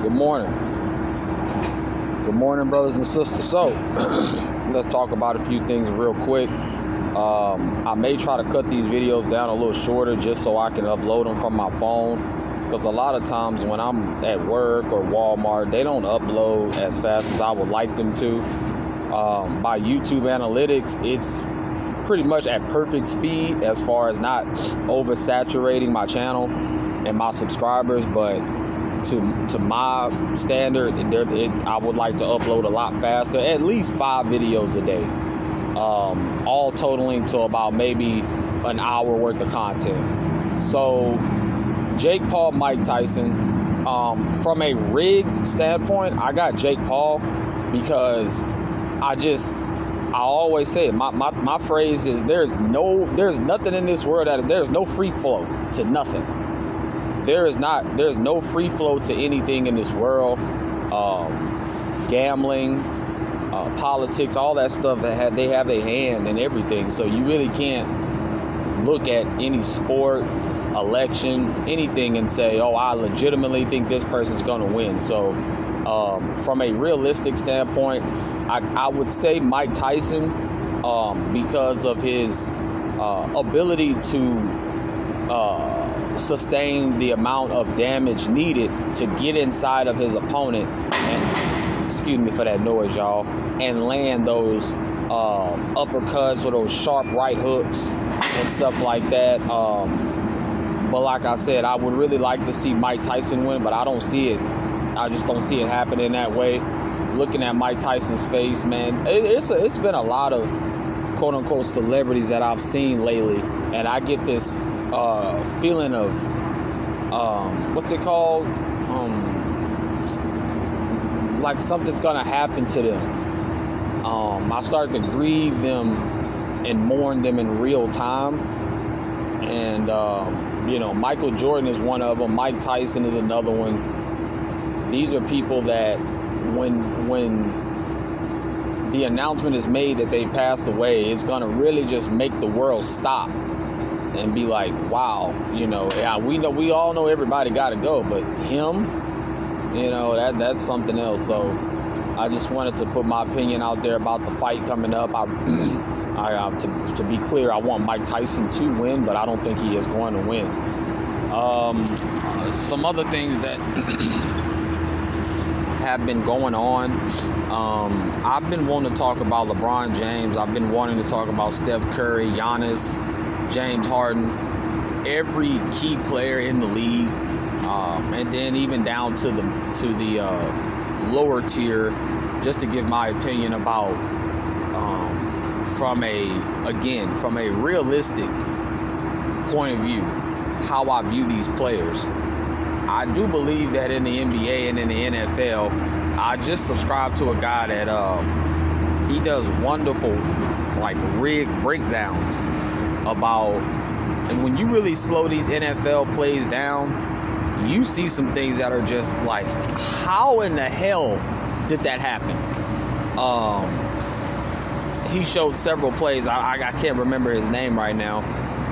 Good morning. Good morning, brothers and sisters. So, let's talk about a few things real quick. I may try to cut these videos down a little shorter just so I can upload them from my phone. Because a lot of times when I'm at work or Walmart, they don't upload as fast as I would like them to. By YouTube analytics, it's pretty much at perfect speed as far as not oversaturating my channel and my subscribers, but to my standard, I would like to upload a lot faster, at least 5 videos a day, all totaling to about maybe an hour worth of content. So Jake Paul, Mike Tyson, from a rig standpoint, I got Jake Paul because I always say it. My phrase is there's nothing in this world there's no free flow to nothing. There's no free flow to anything in this world. Gambling, politics, all that stuff they have a hand in everything. So you really can't look at any sport, election, anything and say, oh, I legitimately think this person's going to win. So from a realistic standpoint, I would say Mike Tyson, because of his ability to sustain the amount of damage needed to get inside of his opponent, and excuse me for that noise, y'all, and land those uppercuts or those sharp right hooks and stuff like that. But like I said, I would really like to see Mike Tyson win, but I don't see it. I just don't see it happening that way. Looking at Mike Tyson's face, man, it's been a lot of quote unquote celebrities that I've seen lately, and I get this feeling of what's it called? Like something's gonna happen to them. I start to grieve them and mourn them in real time. And Michael Jordan is one of them. Mike Tyson is another one. These are people that when the announcement is made that they passed away, it's gonna really just make the world stop and be like, wow, we all know everybody got to go, but him, that's something else. So I just wanted to put my opinion out there about the fight coming up. To be clear, I want Mike Tyson to win, but I don't think he is going to win. Some other things that have been going on. I've been wanting to talk about LeBron James. I've been wanting to talk about Steph Curry, Giannis, James Harden, every key player in the league, and then even down to the lower tier, just to give my opinion about from a realistic point of view, how I view these players. I do believe that in the NBA and in the NFL, I just subscribe to a guy that he does wonderful rig breakdowns about, and when you really slow these NFL plays down, you see some things that are just like, how in the hell did that happen? He showed several plays. I can't remember his name right now,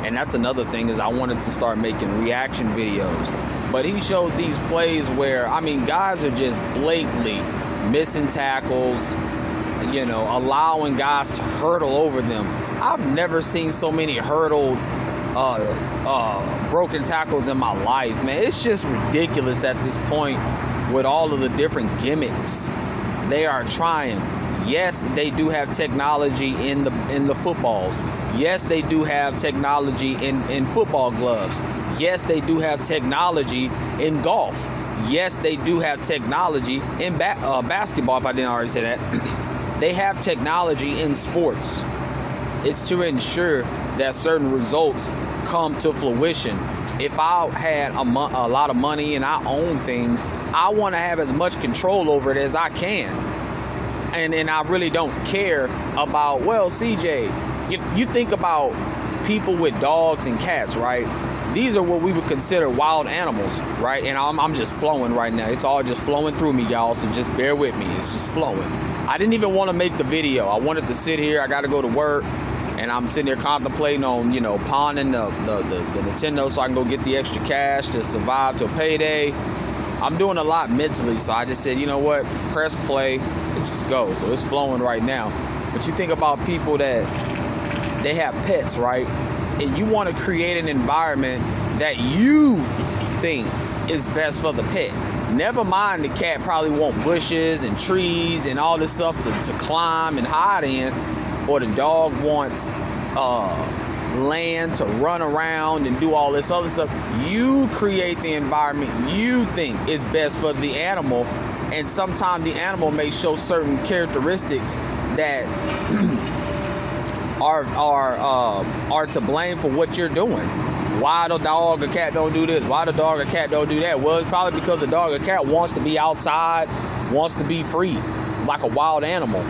and that's another thing, is I wanted to start making reaction videos. But he showed these plays where, guys are just blatantly missing tackles, allowing guys to hurdle over them. I've never seen so many hurdled, broken tackles in my life, man. It's just ridiculous at this point with all of the different gimmicks they are trying. Yes, they do have technology in the footballs. Yes, they do have technology in football gloves. Yes, they do have technology in golf. Yes, they do have technology in basketball, if I didn't already say that. They have technology in sports. It's to ensure that certain results come to fruition. If I had a lot of money and I own things, I want to have as much control over it as I can. And I really don't care about, well, CJ, you think about people with dogs and cats, right? These are what we would consider wild animals, right? And I'm just flowing right now. It's all just flowing through me, y'all, so just bear with me. It's just flowing. I didn't even want to make the video. I wanted to sit here. I got to go to work. And I'm sitting there contemplating on, pawning the Nintendo so I can go get the extra cash to survive till payday. I'm doing a lot mentally, so I just said, you know what, press play and just go. So it's flowing right now. But you think about people that they have pets, right? And you want to create an environment that you think is best for the pet. Never mind the cat probably want bushes and trees and all this stuff to climb and hide in, or the dog wants land to run around and do all this other stuff. You create the environment you think is best for the animal, and sometimes the animal may show certain characteristics that are to blame for what you're doing. Why the dog or cat don't do this? Why the dog or cat don't do that? Well, it's probably because the dog or cat wants to be outside, wants to be free, like a wild animal.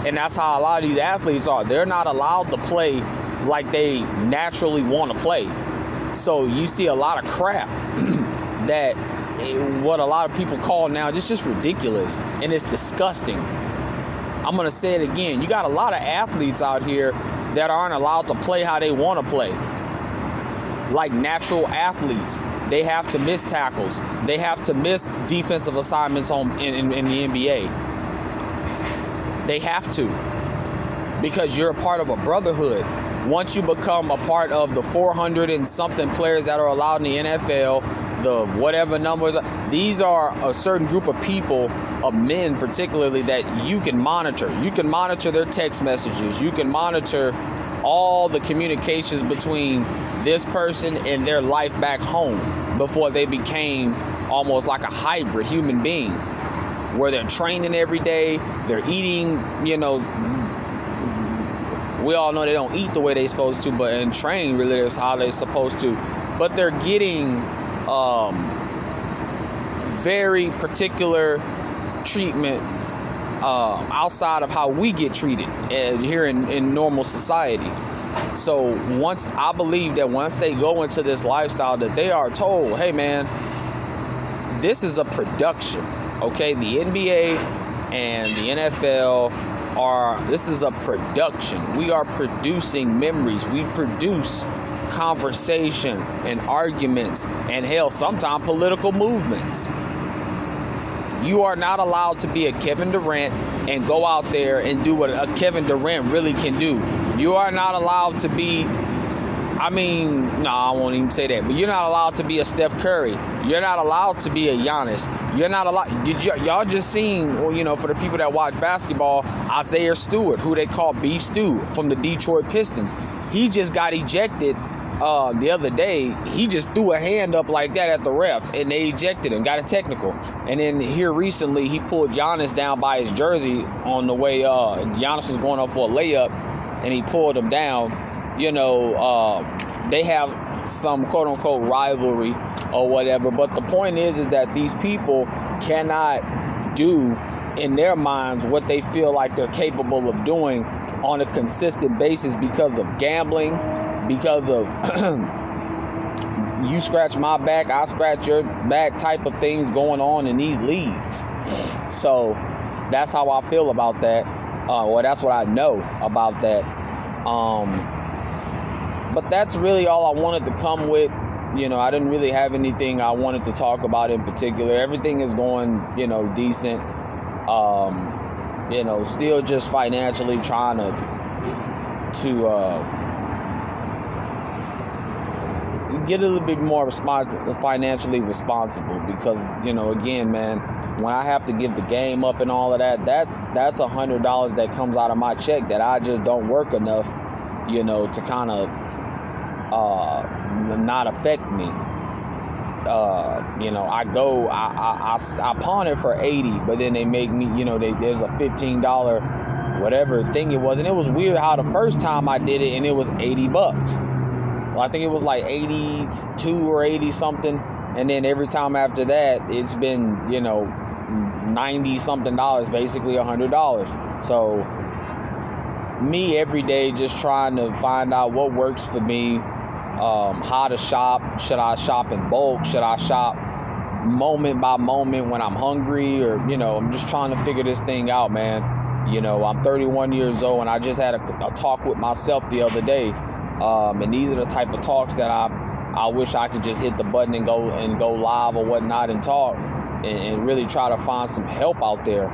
And that's how a lot of these athletes are. They're not allowed to play like they naturally want to play. So you see a lot of crap that what a lot of people call now just ridiculous, and it's disgusting. I'm going to say it again. You got a lot of athletes out here that aren't allowed to play how they want to play. Like natural athletes. They have to miss tackles. They have to miss defensive assignments in the NBA. They have to. Because you're a part of a brotherhood. Once you become a part of the 400 and something players that are allowed in the NFL, the whatever numbers, these are a certain group of people, of men particularly, that you can monitor. You can monitor their text messages. You can monitor all the communications between this person and their life back home before they became almost like a hybrid human being, where they're training every day, they're eating, we all know they don't eat the way they're supposed to, but and train really is how they're supposed to, but they're getting very particular treatment outside of how we get treated here in normal society. So I believe that once they go into this lifestyle, that they are told, hey man, this is a production, okay? The NBA and the NFL this is a production. We are producing memories. We produce conversation and arguments and hell, sometimes political movements. You are not allowed to be a Kevin Durant and go out there and do what a Kevin Durant really can do. You are not allowed to be, I won't even say that, but you're not allowed to be a Steph Curry. You're not allowed to be a Giannis. You're not allowed. Y'all just seen, for the people that watch basketball, Isaiah Stewart, who they call Beef Stew from the Detroit Pistons. He just got ejected the other day. He just threw a hand up like that at the ref, and they ejected him, got a technical. And then here recently, he pulled Giannis down by his jersey on the way. Giannis was going up for a layup, and he pulled him down. They have some quote-unquote rivalry or whatever, but the point is that these people cannot do in their minds what they feel like they're capable of doing on a consistent basis because of gambling, because of you scratch my back, I scratch your back type of things going on in these leagues. So that's how I feel about that. That's what I know about that. But that's really all I wanted to come with. I didn't really have anything I wanted to talk about in particular. Everything is going, decent. Still just financially trying to get a little bit more financially responsible, because, again, man, when I have to give the game up and all of that, that's $100 that comes out of my check that I just don't work enough, to kind of not affect me. I pawn it for $80, but then they make me, there's a $15 whatever thing it was, and it was weird how the first time I did it and it was $80. Well, I think it was like 82 or 80 something, and then every time after that it's been 90 something dollars, basically $100. So me every day just trying to find out what works for me. How to shop. Should I shop in bulk? Should I shop moment by moment when I'm hungry? Or, I'm just trying to figure this thing out, man. I'm 31 years old, and I just had a talk with myself the other day. And these are the type of talks that I wish I could just hit the button and go live or whatnot and talk. and really try to find some help out there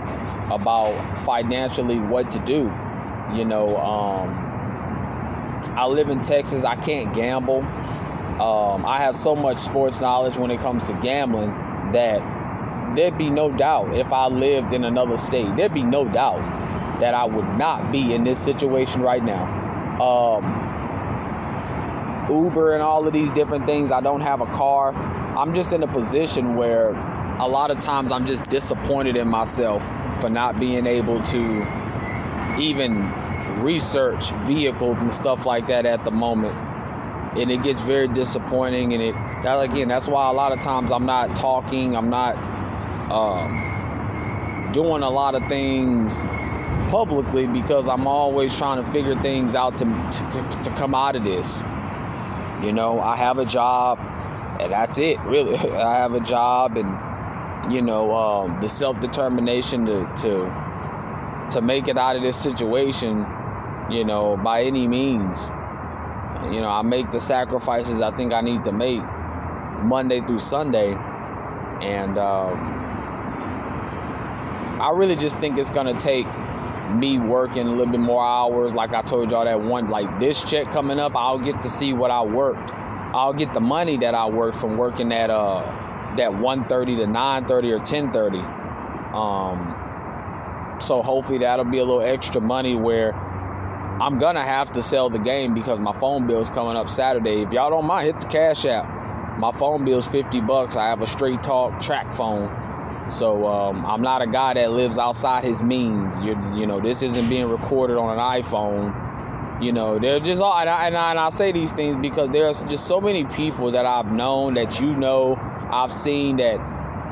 about financially what to do. You know, I live in Texas. I can't gamble. I have so much sports knowledge when it comes to gambling that there'd be no doubt if I lived in another state, there'd be no doubt that I would not be in this situation right now. Uber and all of these different things. I don't have a car. I'm just in a position where a lot of times I'm just disappointed in myself for not being able to even research vehicles and stuff like that at the moment. And it gets very disappointing. And that's why a lot of times I'm not talking. I'm not doing a lot of things publicly because I'm always trying to figure things out to come out of this. You know, I have a job, and that's it, really. I have a job, and you know, the self-determination to make it out of this situation, you know, by any means. You know, I make the sacrifices I think I need to make Monday through Sunday, and I really just think it's gonna take me working a little bit more hours. Like I told y'all, that one, like this check coming up, I'll get to see what I worked. I'll get the money that I worked from working at that 1:30 to 9:30 or 10:30. So hopefully that'll be a little extra money where I'm gonna have to sell the game because my phone bill's coming up Saturday. If y'all don't mind, hit the Cash App. My phone bill's $50. I have a Straight Talk track phone. So I'm not a guy that lives outside his means. You know, this isn't being recorded on an iPhone. You know, they're just all, and I say these things because there's just so many people that I've known, that you know, I've seen, that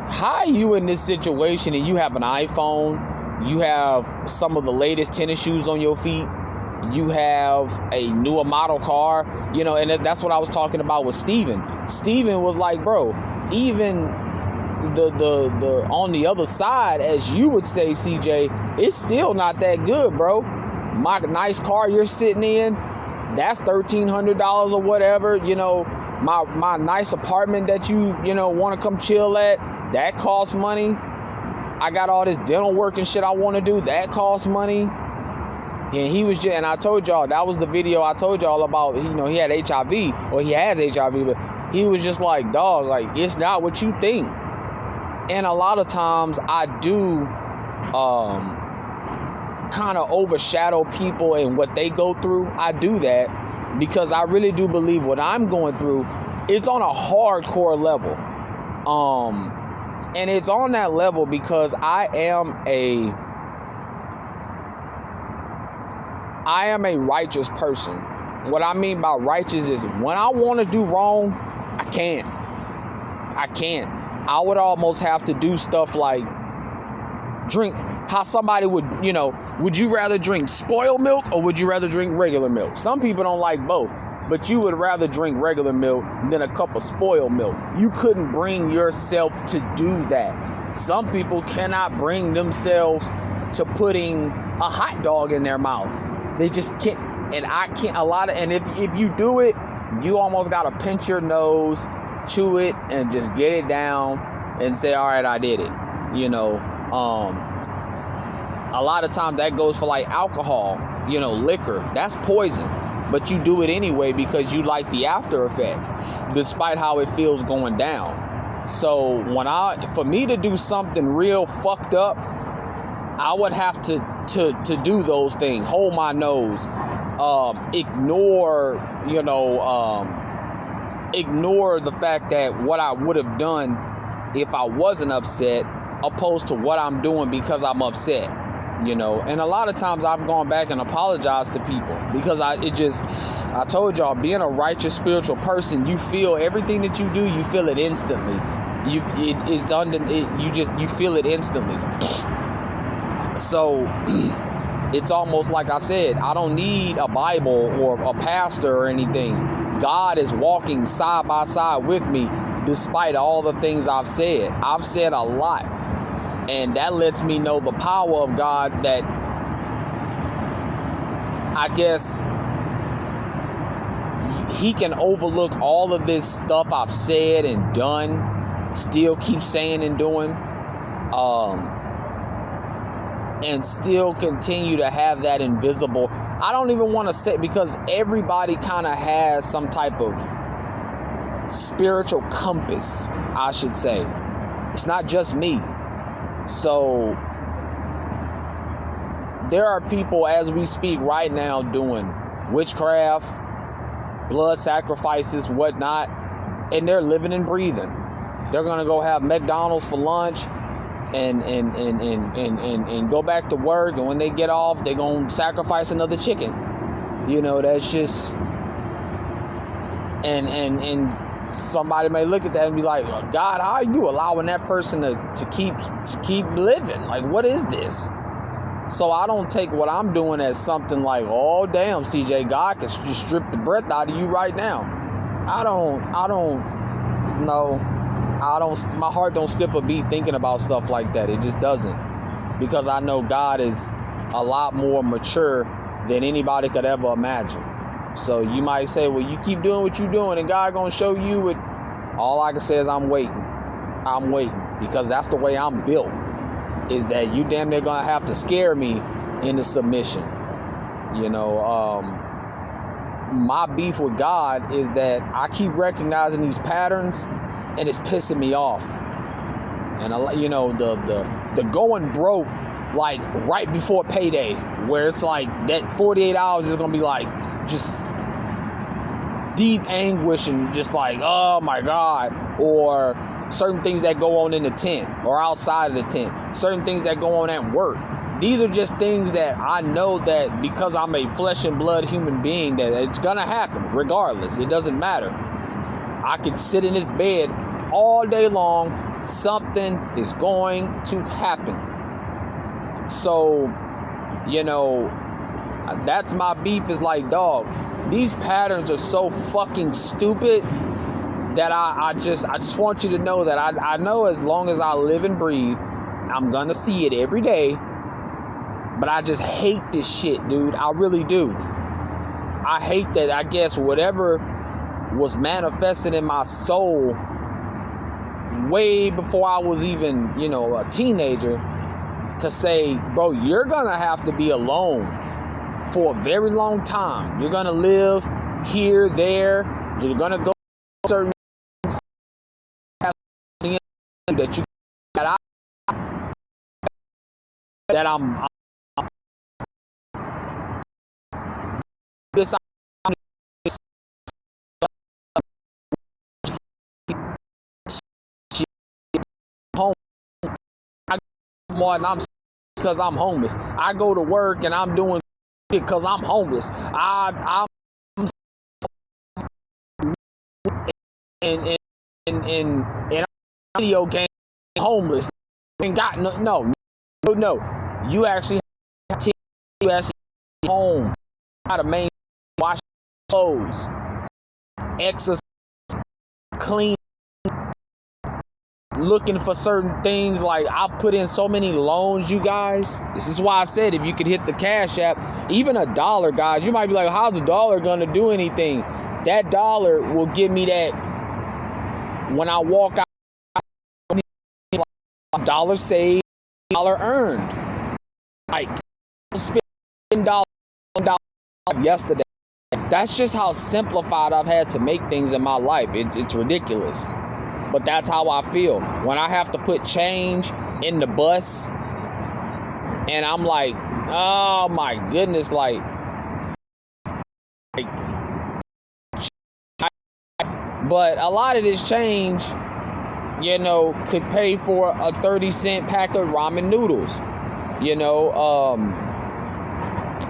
how are you in this situation and you have an iPhone, you have some of the latest tennis shoes on your feet, you have a newer model car, you know, and that's what I was talking about with Steven. Steven was like, bro, even the on the other side, as you would say, CJ, it's still not that good, bro. My nice car you're sitting in, that's $1,300 or whatever. You know, my nice apartment that you know want to come chill at, that costs money. I got all this dental work and shit I want to do, that costs money. And he was just, and I told y'all, that was the video I told y'all about. You know, he had HIV, or he has HIV, but he was just like, dog, like, it's not what you think. And a lot of times I do kind of overshadow people and what they go through. I do that because I really do believe what I'm going through, it's on a hardcore level. And it's on that level because I am a righteous person. What I mean by righteous is when I want to do wrong, I can't. I would almost have to do stuff like drink, how somebody would, you know, would you rather drink spoiled milk or would you rather drink regular milk? Some people don't like both, but you would rather drink regular milk than a cup of spoiled milk. You couldn't bring yourself to do that. Some people cannot bring themselves to putting a hot dog in their mouth. They just can't, and I can't, and if you do it, you almost gotta pinch your nose, chew it, and just get it down and say, all right, I did it. You know, a lot of times that goes for like alcohol, you know, liquor, that's poison, but you do it anyway because you like the after effect, despite how it feels going down. So for me to do something real fucked up, I would have to do those things, hold my nose, ignore the fact that what I would have done if I wasn't upset, opposed to what I'm doing because I'm upset, you know. And a lot of times I've gone back and apologized to people because I told y'all, being a righteous spiritual person, you feel everything that you do, you feel it instantly. You feel it instantly. So it's almost like I said, I don't need a Bible or a pastor or anything. God is walking side by side with me despite all the things I've said. I've said a lot, and that lets me know the power of God, that I guess he can overlook all of this stuff I've said and done, still keep saying and doing, And still continue to have that invisible, I don't even want to say, because everybody kind of has some type of spiritual compass, I should say. It's not just me. So there are people as we speak right now doing witchcraft, blood sacrifices, whatnot, and they're living and breathing. They're gonna go have McDonald's for lunch and go back to work, and when they get off, they're gonna sacrifice another chicken. You know, that's just, and somebody may look at that and be like, God, how are you allowing that person to keep living? Like, what is this? So I don't take what I'm doing as something like, oh damn, CJ, God can just strip the breath out of you right now. I don't know. My heart don't skip a beat thinking about stuff like that. It just doesn't. Because I know God is a lot more mature than anybody could ever imagine. So you might say, well, you keep doing what you're doing and God gonna show you what. All I can say is I'm waiting. I'm waiting. Because that's the way I'm built. Is that you damn near gonna have to scare me into submission. You know, my beef with God is that I keep recognizing these patterns and it's pissing me off. And you know, the going broke like right before payday, where it's like that 48 hours is gonna be like just deep anguish and just like, oh my God. Or certain things that go on in the tent or outside of the tent, certain things that go on at work. These are just things that I know that because I'm a flesh and blood human being, that it's gonna happen regardless. It doesn't matter. I could sit in this bed all day long, something is going to happen. So, you know, that's my beef, is like, dog, these patterns are so fucking stupid that I just want you to know that I know as long as I live and breathe, I'm gonna see it every day. But I just hate this shit, dude. I really do. I hate that, I guess, whatever was manifested in my soul way before I was even, you know, a teenager, to say, bro, you're gonna have to be alone for a very long time. You're gonna live here, there. You're gonna go certain that you that I'm this home. I more and I'm because I'm homeless. I go to work and I'm doing it because I'm homeless. I'm in video game homeless. And got no. You actually home. How to maintain, wash clothes, exercise, clean, looking for certain things. Like, I put in so many loans, you guys. This is why I said if you could hit the Cash App, even $1, guys, you might be like, how's $1 gonna do anything? That $1 will give me that when I walk out, $1 saved, $1 earned. Like, spend $1 yesterday. That's just how simplified I've had to make things in my life. It's ridiculous. But that's how I feel. When I have to put change in the bus and I'm like, oh my goodness, like but a lot of this change, you know, could pay for a 30-cent pack of ramen noodles. You know,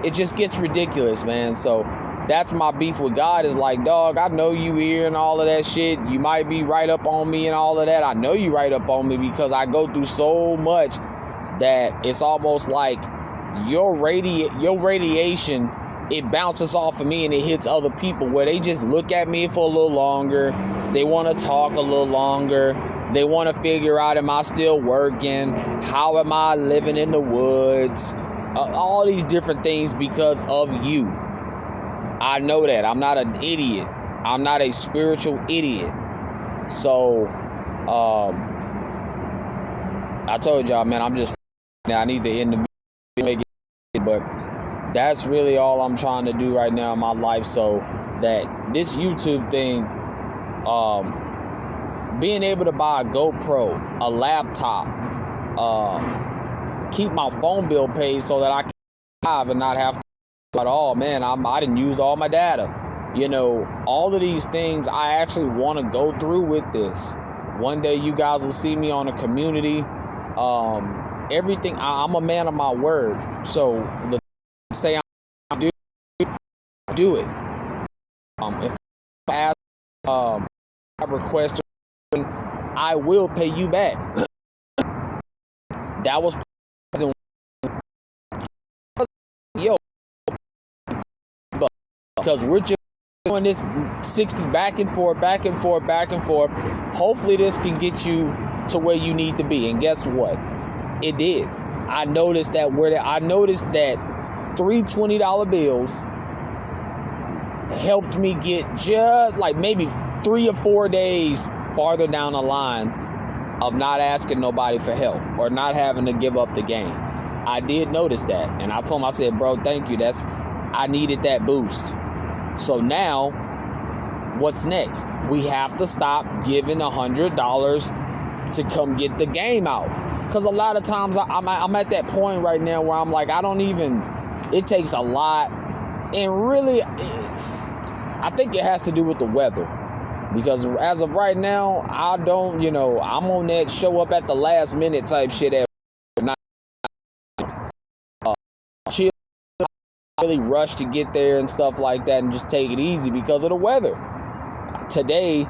it just gets ridiculous, man. So that's my beef with God, is like, dog, I know you here and all of that shit. You might be right up on me and all of that. I know you right up on me because I go through so much that it's almost like your radiation, it bounces off of me and it hits other people, where they just look at me for a little longer. They want to talk a little longer. They want to figure out, am I still working? How am I living in the woods? All these different things because of you. I know that. I'm not an idiot. I'm not a spiritual idiot. So, I told y'all, man, I'm just I need to end the video, but that's really all I'm trying to do right now in my life, so that this YouTube thing, being able to buy a GoPro, a laptop, keep my phone bill paid so that I can live and not have to at all, man, I didn't use all my data. You know, all of these things I actually want to go through with this. One day you guys will see me on a community. Everything, I'm a man of my word. So the say I'm do it. If I ask a request, I will pay you back. That was because we're just doing this 60 back and forth. Hopefully this can get you to where you need to be. And guess what? It did. I noticed that three $20 bills helped me get just like maybe 3 or 4 days farther down the line of not asking nobody for help or not having to give up the game. I did notice that, and I told him, I said, bro, thank you. I needed that boost. So now, what's next? We have to stop giving $100 to come get the game out. Because a lot of times I'm at that point right now where I'm like, it takes a lot. And really, I think it has to do with the weather. Because as of right now, I'm on that show up at the last minute type shit. Chill, really rush to get there and stuff like that and just take it easy because of the weather. Today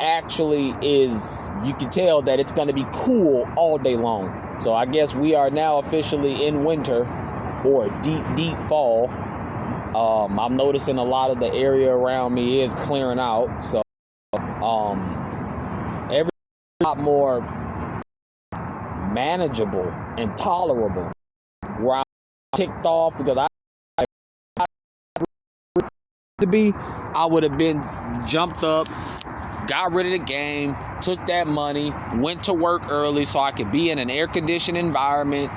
actually you can tell that it's going to be cool all day long. So I guess we are now officially in winter or deep fall. I'm noticing a lot of the area around me is clearing out. So every lot more manageable and tolerable. Where I'm ticked off because I would have been jumped up, got rid of the game, took that money, went to work early so I could be in an air-conditioned environment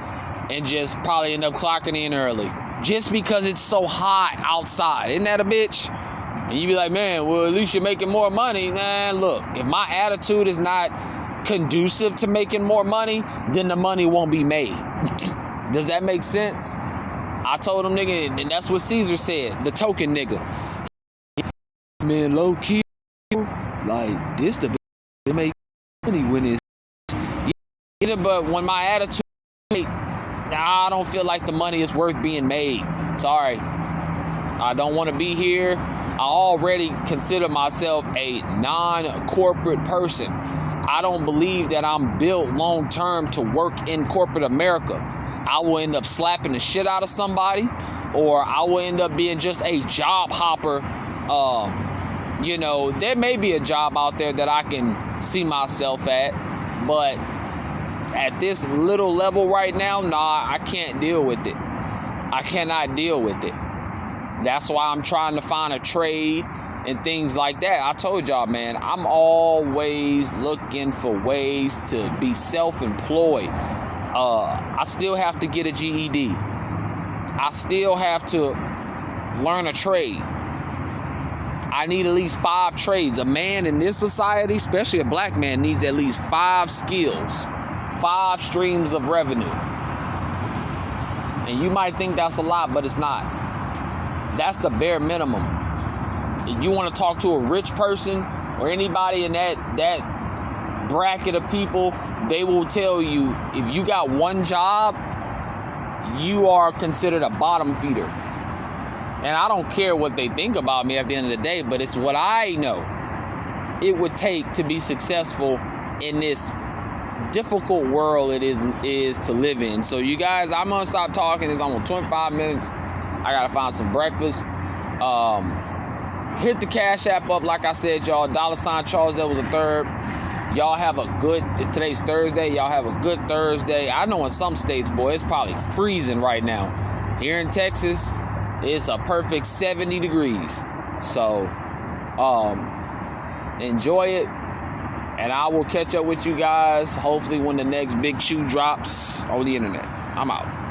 and just probably end up clocking in early. Just because it's so hot outside. Isn't that a bitch? And you be like, man, well, at least you're making more money. Nah, look, if my attitude is not conducive to making more money, then the money won't be made. Does that make sense? I told him, nigga, and that's what Caesar said, the token nigga. Man, low key, like, this the make money when it's... Yeah, but when my attitude, I don't feel like the money is worth being made. Sorry. I don't want to be here. I already consider myself a non-corporate person. I don't believe that I'm built long-term to work in corporate America. I will end up slapping the shit out of somebody, or I will end up being just a job hopper. There may be a job out there that I can see myself at, but at this little level right now, nah, I can't deal with it. I cannot deal with it. That's why I'm trying to find a trade and things like that. I told y'all, man, I'm always looking for ways to be self-employed. I still have to get a GED. I still have to learn a trade. I need at least 5 trades. A man in this society, especially a black man, needs at least 5 skills, 5 streams of revenue. And you might think that's a lot, but it's not. That's the bare minimum. If you want to talk to a rich person or anybody in that bracket of people, they will tell you if you got one job, you are considered a bottom feeder. And I don't care what they think about me at the end of the day, but it's what I know it would take to be successful in this difficult world it is to live in. So you guys, I'm gonna stop talking. It's almost 25 minutes. I gotta find some breakfast. Hit the Cash App up, like I said, y'all. $ Charles that was a third. Y'all have a good, today's Thursday, y'all have a good Thursday. I know in some states, boy, it's probably freezing right now. Here in Texas, it's a perfect 70 degrees. So, enjoy it. And I will catch up with you guys hopefully when the next big shoe drops on the internet. I'm out.